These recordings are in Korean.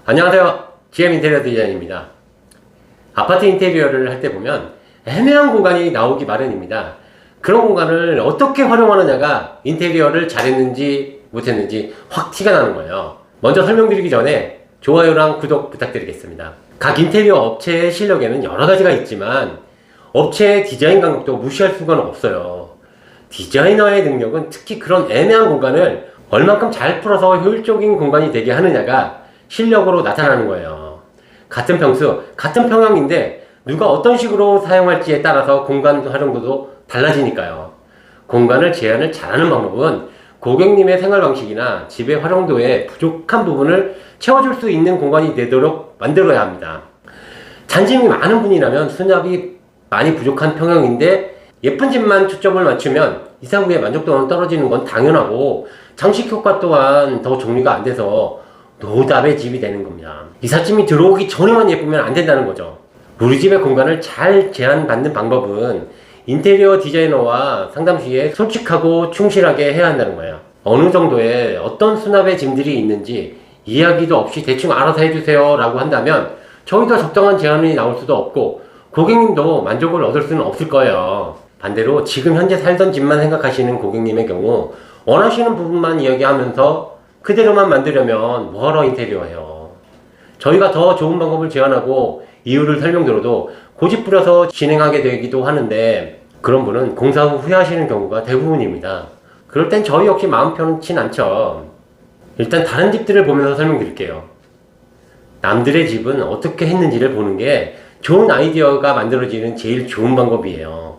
안녕하세요. GM 인테리어 디자인입니다. 아파트 인테리어를 할 때 보면 애매한 공간이 나오기 마련입니다. 그런 공간을 어떻게 활용하느냐가 인테리어를 잘했는지 못했는지 확 티가 나는 거예요. 먼저 설명드리기 전에 좋아요랑 구독 부탁드리겠습니다. 각 인테리어 업체의 실력에는 여러 가지가 있지만 업체의 디자인 감각도 무시할 수가 없어요. 디자이너의 능력은 특히 그런 애매한 공간을 얼만큼 잘 풀어서 효율적인 공간이 되게 하느냐가 실력으로 나타나는 거예요. 같은 평수, 같은 평형인데 누가 어떤 식으로 사용할지에 따라서 공간 활용도도 달라지니까요. 공간을 제한을 잘하는 방법은 고객님의 생활 방식이나 집의 활용도에 부족한 부분을 채워줄 수 있는 공간이 되도록 만들어야 합니다. 잔짐이 많은 분이라면 수납이 많이 부족한 평형인데 예쁜 집만 초점을 맞추면 이사 후에 만족도는 떨어지는 건 당연하고 장식 효과 또한 더 정리가 안 돼서 노답의 집이 되는 겁니다. 이삿짐이 들어오기 전에만 예쁘면 안 된다는 거죠. 우리 집의 공간을 잘 제한받는 방법은 인테리어 디자이너와 상담 시에 솔직하고 충실하게 해야 한다는 거예요. 어느 정도의 어떤 수납의 짐들이 있는지 이야기도 없이 대충 알아서 해주세요 라고 한다면 저희도 적당한 제한이 나올 수도 없고 고객님도 만족을 얻을 수는 없을 거예요. 반대로 지금 현재 살던 집만 생각하시는 고객님의 경우 원하시는 부분만 이야기하면서 그대로만 만들려면 뭐하러 인테리어해요. 저희가 더 좋은 방법을 제안하고 이유를 설명드려도 고집부려서 진행하게 되기도 하는데 그런 분은 공사 후 후회하시는 경우가 대부분입니다. 그럴 땐 저희 역시 마음 편치 않죠. 일단 다른 집들을 보면서 설명드릴게요. 남들의 집은 어떻게 했는지를 보는 게 좋은 아이디어가 만들어지는 제일 좋은 방법이에요.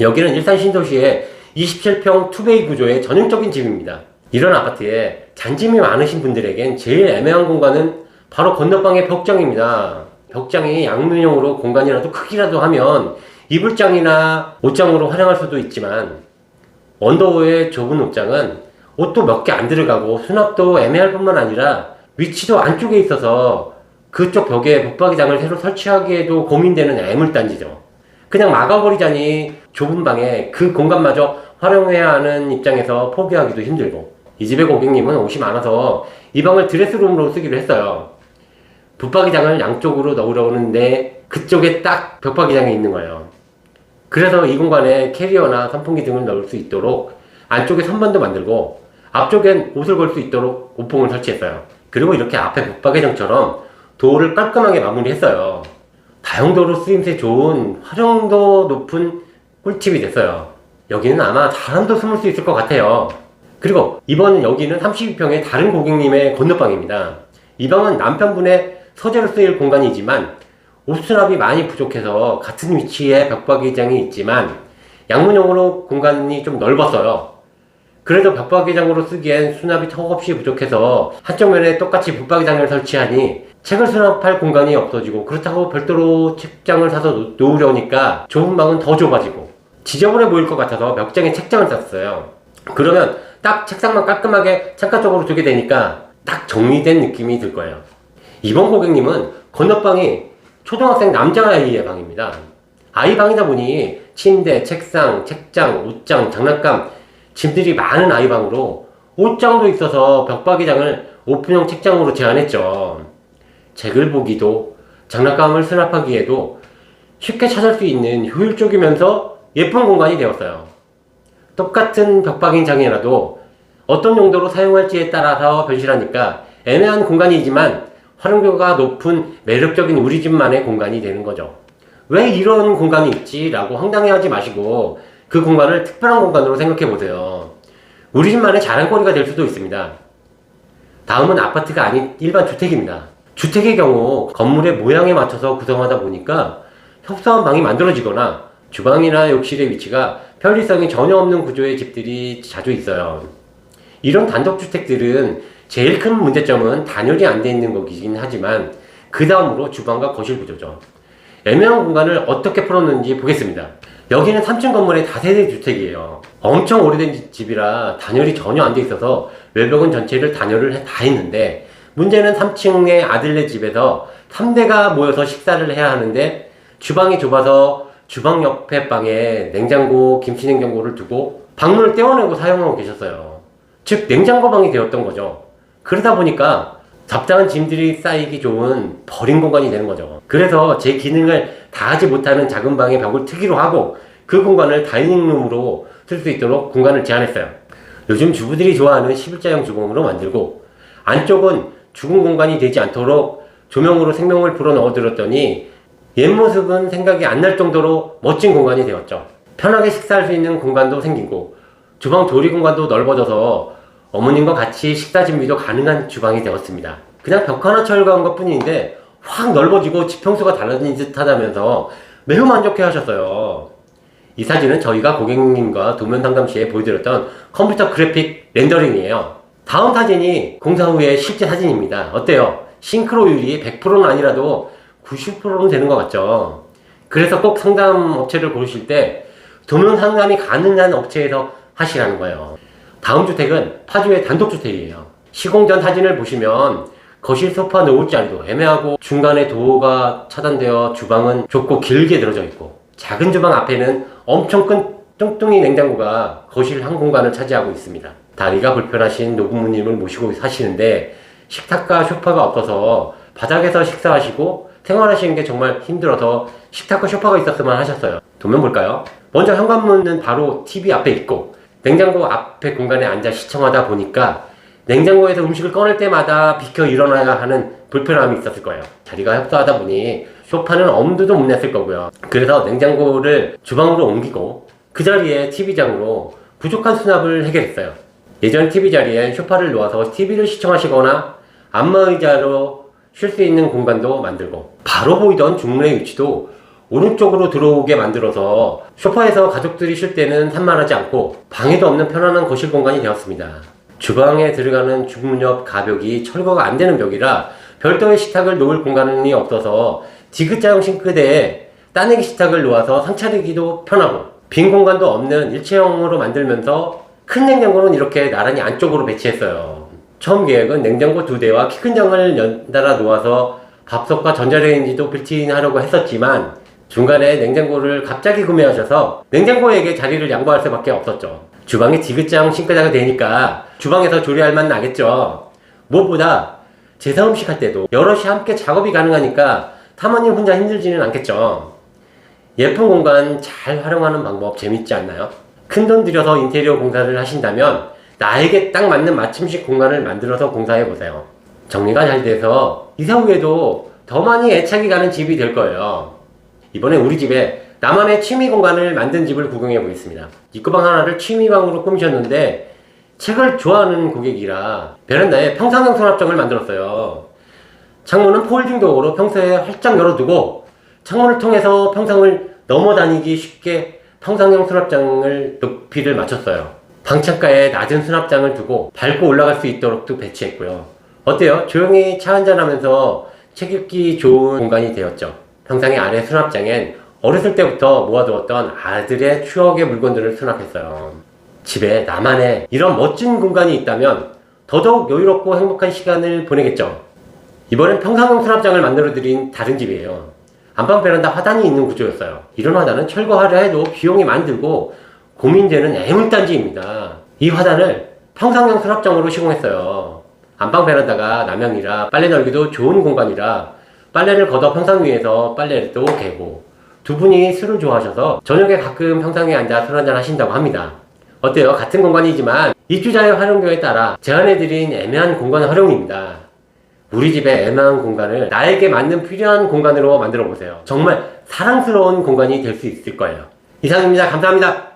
여기는 일산 신도시의 27평 투베이 구조의 전형적인 집입니다. 이런 아파트에 잔짐이 많으신 분들에겐 제일 애매한 공간은 바로 건너방의 벽장입니다. 벽장이 양문형으로 공간이라도 크기라도 하면 이불장이나 옷장으로 활용할 수도 있지만 언더의 좁은 옷장은 옷도 몇 개 안 들어가고 수납도 애매할 뿐만 아니라 위치도 안쪽에 있어서 그쪽 벽에 붙박이장을 새로 설치하기에도 고민되는 애물단지죠. 그냥 막아버리자니 좁은 방에 그 공간마저 활용해야 하는 입장에서 포기하기도 힘들고 이 집의 고객님은 옷이 많아서 이 방을 드레스룸으로 쓰기로 했어요. 붙박이장을 양쪽으로 넣으려는데 그쪽에 딱 벽박이장이 있는 거예요. 그래서 이 공간에 캐리어나 선풍기 등을 넣을 수 있도록 안쪽에 선반도 만들고 앞쪽엔 옷을 걸 수 있도록 옷봉을 설치했어요. 그리고 이렇게 앞에 붙박이장처럼 도어를 깔끔하게 마무리했어요. 다용도로 쓰임새 좋은 활용도 높은 꿀팁이 됐어요. 여기는 아마 사람도 숨을 수 있을 것 같아요. 그리고 이번 여기는 32평의 다른 고객님의 건너방입니다. 이 방은 남편분의 서재로 쓰일 공간이지만 옷 수납이 많이 부족해서 같은 위치에 벽박이장이 있지만 양문형으로 공간이 좀 넓었어요. 그래도 벽박이장으로 쓰기엔 수납이 턱없이 부족해서 한쪽 면에 똑같이 붙박이장을 설치하니 책을 수납할 공간이 없어지고 그렇다고 별도로 책장을 사서 놓으려니까 좁은 방은 더 좁아지고 지저분해 보일 것 같아서 벽장에 책장을 샀어요. 그러면 딱 책상만 깔끔하게 창가 쪽으로 두게 되니까 딱 정리된 느낌이 들 거예요. 이번 고객님은 건너방이 초등학생 남자아이의 방입니다. 아이 방이다 보니 침대, 책상, 책장, 옷장, 장난감 짐들이 많은 아이 방으로 옷장도 있어서 벽박이장을 오픈형 책장으로 제안했죠. 책을 보기도 장난감을 수납하기에도 쉽게 찾을 수 있는 효율적이면서 예쁜 공간이 되었어요. 똑같은 벽박이장이라도 어떤 용도로 사용할지에 따라서 변실하니까 애매한 공간이지만 활용도가 높은 매력적인 우리 집만의 공간이 되는 거죠. 왜 이런 공간이 있지? 라고 황당해하지 마시고 그 공간을 특별한 공간으로 생각해 보세요. 우리 집만의 자랑거리가 될 수도 있습니다. 다음은 아파트가 아닌 일반 주택입니다. 주택의 경우 건물의 모양에 맞춰서 구성하다 보니까 협소한 방이 만들어지거나 주방이나 욕실의 위치가 편리성이 전혀 없는 구조의 집들이 자주 있어요. 이런 단독주택들은 제일 큰 문제점은 단열이 안 돼 있는 거긴 하지만 그 다음으로 주방과 거실 구조죠. 애매한 공간을 어떻게 풀었는지 보겠습니다. 여기는 3층 건물의 다세대 주택이에요. 엄청 오래된 집이라 단열이 전혀 안 돼 있어서 외벽은 전체를 단열을 다 했는데 문제는 3층의 아들네 집에서 3대가 모여서 식사를 해야 하는데 주방이 좁아서 주방 옆에 방에 냉장고, 김치냉장고를 두고 방문을 떼어내고 사용하고 계셨어요. 즉 냉장고 방이 되었던 거죠. 그러다 보니까 잡다한 짐들이 쌓이기 좋은 버린 공간이 되는 거죠. 그래서 제 기능을 다 하지 못하는 작은 방의 벽을 특이로 하고 그 공간을 다이닝룸으로 쓸 수 있도록 공간을 제한했어요. 요즘 주부들이 좋아하는 11자형 주공으로 만들고 안쪽은 죽은 공간이 되지 않도록 조명으로 생명을 불어 넣어드렸더니 옛 모습은 생각이 안 날 정도로 멋진 공간이 되었죠. 편하게 식사할 수 있는 공간도 생기고 주방 조리 공간도 넓어져서 어머님과 같이 식사 준비도 가능한 주방이 되었습니다. 그냥 벽 하나 철거한 것 뿐인데 확 넓어지고 지평수가 달라진 듯 하다면서 매우 만족해 하셨어요. 이 사진은 저희가 고객님과 도면 상담 시에 보여드렸던 컴퓨터 그래픽 렌더링이에요. 다음 사진이 공사 후의 실제 사진입니다. 어때요? 싱크로율이 100%는 아니라도 90%는 되는 것 같죠? 그래서 꼭 상담 업체를 고르실 때 도면 상담이 가능한 업체에서 하시라는 거예요. 다음 주택은 파주의 단독주택이에요. 시공 전 사진을 보시면 거실 소파 놓을 자리도 애매하고 중간에 도어가 차단되어 주방은 좁고 길게 늘어져 있고 작은 주방 앞에는 엄청 큰 뚱뚱이 냉장고가 거실 한 공간을 차지하고 있습니다. 다리가 불편하신 노부모님을 모시고 사시는데 식탁과 소파가 없어서 바닥에서 식사하시고 생활하시는 게 정말 힘들어서 식탁과 소파가 있었으면 하셨어요. 도면 볼까요? 먼저 현관문은 바로 TV 앞에 있고 냉장고 앞에 공간에 앉아 시청하다 보니까 냉장고에서 음식을 꺼낼 때마다 비켜 일어나야 하는 불편함이 있었을 거예요. 자리가 협소하다 보니 소파는 엄두도 못 냈을 거고요. 그래서 냉장고를 주방으로 옮기고 그 자리에 TV장으로 부족한 수납을 해결했어요. 예전 TV 자리엔 소파를 놓아서 TV를 시청하시거나 안마의자로 쉴 수 있는 공간도 만들고 바로 보이던 중문의 위치도 오른쪽으로 들어오게 만들어서 소파에서 가족들이 쉴 때는 산만하지 않고 방해도 없는 편안한 거실 공간이 되었습니다. 주방에 들어가는 중문 옆 가벽이 철거가 안 되는 벽이라 별도의 식탁을 놓을 공간이 없어서 디귿자형 싱크대에 따내기 식탁을 놓아서 상차리기도 편하고 빈 공간도 없는 일체형으로 만들면서 큰 냉장고는 이렇게 나란히 안쪽으로 배치했어요. 처음 계획은 냉장고 2대와 키 큰 장을 연달아 놓아서 밥솥과 전자레인지도 빌트인 하려고 했었지만 중간에 냉장고를 갑자기 구매하셔서 냉장고에게 자리를 양보할 수밖에 없었죠. 주방에 디귿자형 싱크대가 되니까 주방에서 조리할 맛 나겠죠. 무엇보다 제사 음식 할 때도 여럿이 함께 작업이 가능하니까 사모님 혼자 힘들지는 않겠죠. 예쁜 공간 잘 활용하는 방법 재밌지 않나요? 큰돈 들여서 인테리어 공사를 하신다면 나에게 딱 맞는 맞춤식 공간을 만들어서 공사해보세요. 정리가 잘 돼서 이사 후에도 더 많이 애착이 가는 집이 될 거예요. 이번에 우리 집에 나만의 취미 공간을 만든 집을 구경해 보겠습니다. 입구방 하나를 취미방으로 꾸미셨는데 책을 좋아하는 고객이라 베란다에 평상형 수납장을 만들었어요. 창문은 폴딩 도어로 평소에 활짝 열어두고 창문을 통해서 평상을 넘어다니기 쉽게 평상형 수납장을 높이를 맞췄어요. 방창가에 낮은 수납장을 두고 밟고 올라갈 수 있도록도 배치했고요. 어때요? 조용히 차 한잔하면서 책 읽기 좋은 공간이 되었죠. 평상의 아래 수납장엔 어렸을 때부터 모아두었던 아들의 추억의 물건들을 수납했어요. 집에 나만의 이런 멋진 공간이 있다면 더더욱 여유롭고 행복한 시간을 보내겠죠. 이번엔 평상형 수납장을 만들어드린 다른 집이에요. 안방 베란다 화단이 있는 구조였어요. 이런 화단은 철거하려 해도 비용이 많이 들고 고민되는 애물단지입니다. 이 화단을 평상형 수납장으로 시공했어요. 안방 베란다가 남향이라 빨래 널기도 좋은 공간이라 빨래를 걷어 평상 위에서 빨래도 개고 두 분이 술을 좋아하셔서 저녁에 가끔 평상에 앉아 술 한잔 하신다고 합니다. 어때요? 같은 공간이지만 입주자의 활용도에 따라 제안해드린 애매한 공간 활용입니다. 우리 집의 애매한 공간을 나에게 맞는 필요한 공간으로 만들어 보세요. 정말 사랑스러운 공간이 될 수 있을 거예요. 이상입니다. 감사합니다.